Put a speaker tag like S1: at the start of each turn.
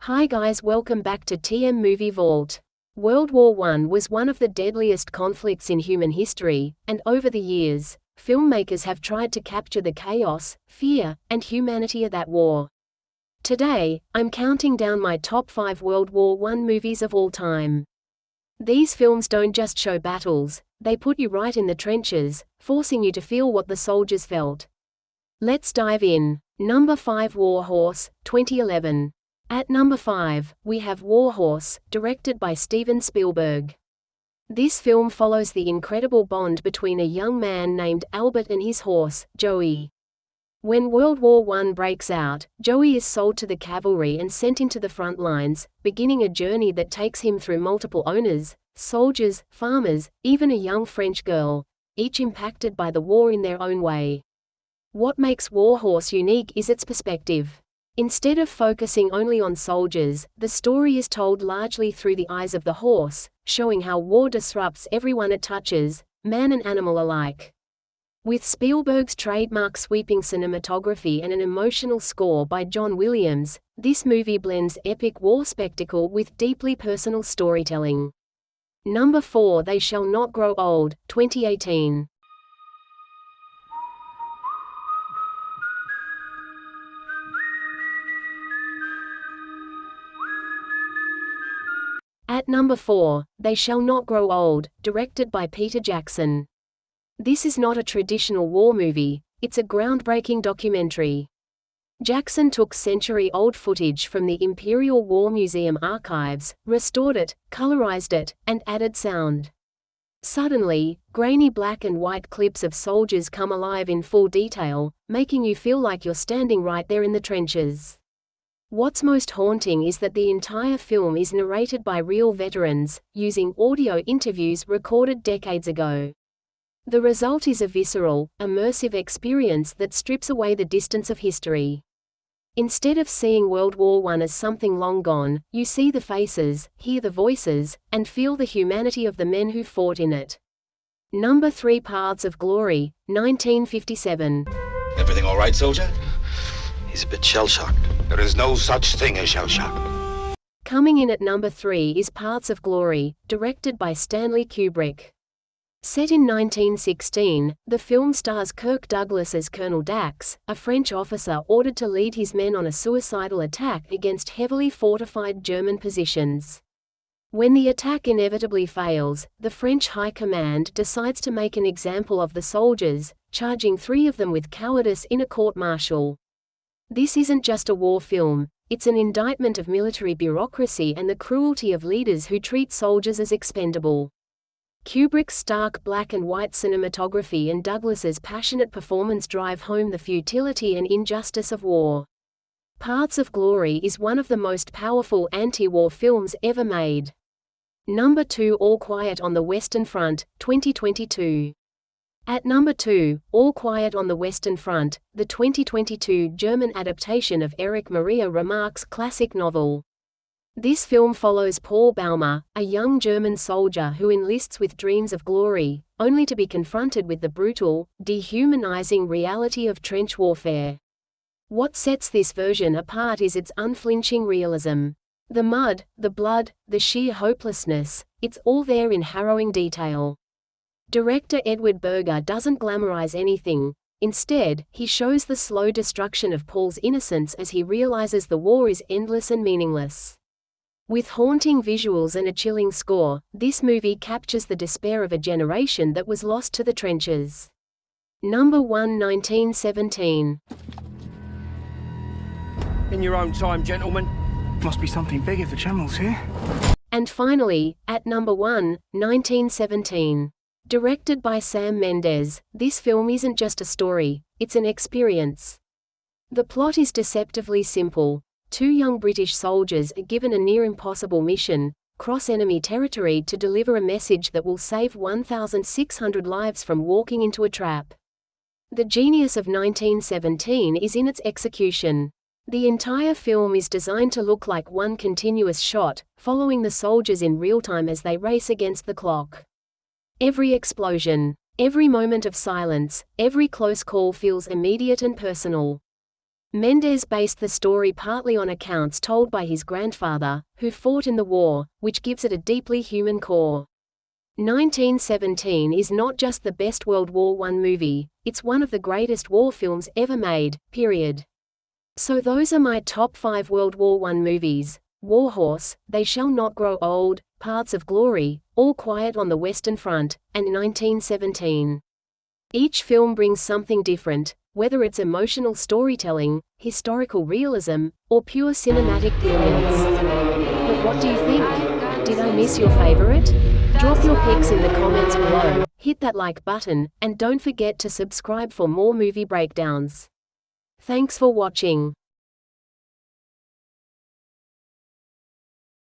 S1: Hi guys, welcome back to TM Movie Vault. World War I was one of the deadliest conflicts in human history, and over the years, filmmakers have tried to capture the chaos, fear, and humanity of that war. Today, I'm counting down my top 5 World War I movies of all time. These films don't just show battles, they put you right in the trenches, forcing you to feel what the soldiers felt. Let's dive in. Number 5, War Horse, 2011. At number 5, we have War Horse, directed by Steven Spielberg. This film follows the incredible bond between a young man named Albert and his horse, Joey. When World War I breaks out, Joey is sold to the cavalry and sent into the front lines, beginning a journey that takes him through multiple owners, soldiers, farmers, even a young French girl, each impacted by the war in their own way. What makes War Horse unique is its perspective. Instead of focusing only on soldiers, the story is told largely through the eyes of the horse, showing how war disrupts everyone it touches, man and animal alike. With Spielberg's trademark sweeping cinematography and an emotional score by John Williams, this movie blends epic war spectacle with deeply personal storytelling. Number 4, They Shall Not Grow Old, 2018. At number 4, They Shall Not Grow Old, directed by Peter Jackson. This is not a traditional war movie, it's a groundbreaking documentary. Jackson took century-old footage from the Imperial War Museum archives, restored it, colorized it, and added sound. Suddenly, grainy black and white clips of soldiers come alive in full detail, making you feel like you're standing right there in the trenches. What's most haunting is that the entire film is narrated by real veterans, using audio interviews recorded decades ago. The result is a visceral, immersive experience that strips away the distance of history. Instead of seeing World War I as something long gone, you see the faces, hear the voices, and feel the humanity of the men who fought in it. Number 3, Paths of Glory, 1957.
S2: Everything all right, soldier?
S3: He's a bit shell-shocked.
S2: There is no such thing as shell shock.
S1: Coming in at number 3 is Paths of Glory, directed by Stanley Kubrick. Set in 1916, the film stars Kirk Douglas as Colonel Dax, a French officer ordered to lead his men on a suicidal attack against heavily fortified German positions. When the attack inevitably fails, the French High Command decides to make an example of the soldiers, charging 3 of them with cowardice in a court-martial. This isn't just a war film, it's an indictment of military bureaucracy and the cruelty of leaders who treat soldiers as expendable. Kubrick's stark black and white cinematography and Douglas's passionate performance drive home the futility and injustice of war. Paths of Glory is one of the most powerful anti-war films ever made. Number 2, All Quiet on the Western Front, 2022. At number 2, All Quiet on the Western Front, the 2022 German adaptation of Erich Maria Remarque's classic novel. This film follows Paul Baumer, a young German soldier who enlists with dreams of glory, only to be confronted with the brutal, dehumanizing reality of trench warfare. What sets this version apart is its unflinching realism. The mud, the blood, the sheer hopelessness, it's all there in harrowing detail. Director Edward Berger doesn't glamorize anything. Instead, he shows the slow destruction of Paul's innocence as he realizes the war is endless and meaningless. With haunting visuals and a chilling score, this movie captures the despair of a generation that was lost to the trenches. Number 1, 1917.
S4: In your own time, gentlemen. Must be something big if the General's here.
S1: And finally, at number 1, 1917. Directed by Sam Mendes, this film isn't just a story, it's an experience. The plot is deceptively simple. 2 young British soldiers are given a near-impossible mission, cross enemy territory to deliver a message that will save 1,600 lives from walking into a trap. The genius of 1917 is in its execution. The entire film is designed to look like one continuous shot, following the soldiers in real time as they race against the clock. Every explosion, every moment of silence, every close call feels immediate and personal. Mendes based the story partly on accounts told by his grandfather, who fought in the war, which gives it a deeply human core. 1917 is not just the best World War I movie, it's one of the greatest war films ever made, period. So those are my top 5 World War I movies: Warhorse, They Shall Not Grow Old, Paths of Glory, All Quiet on the Western Front, and 1917. Each film brings something different, whether it's emotional storytelling, historical realism, or pure cinematic brilliance. But what do you think? Did I miss your favorite? Drop your picks in the comments below, hit that like button, and don't forget to subscribe for more movie breakdowns. Thanks for watching.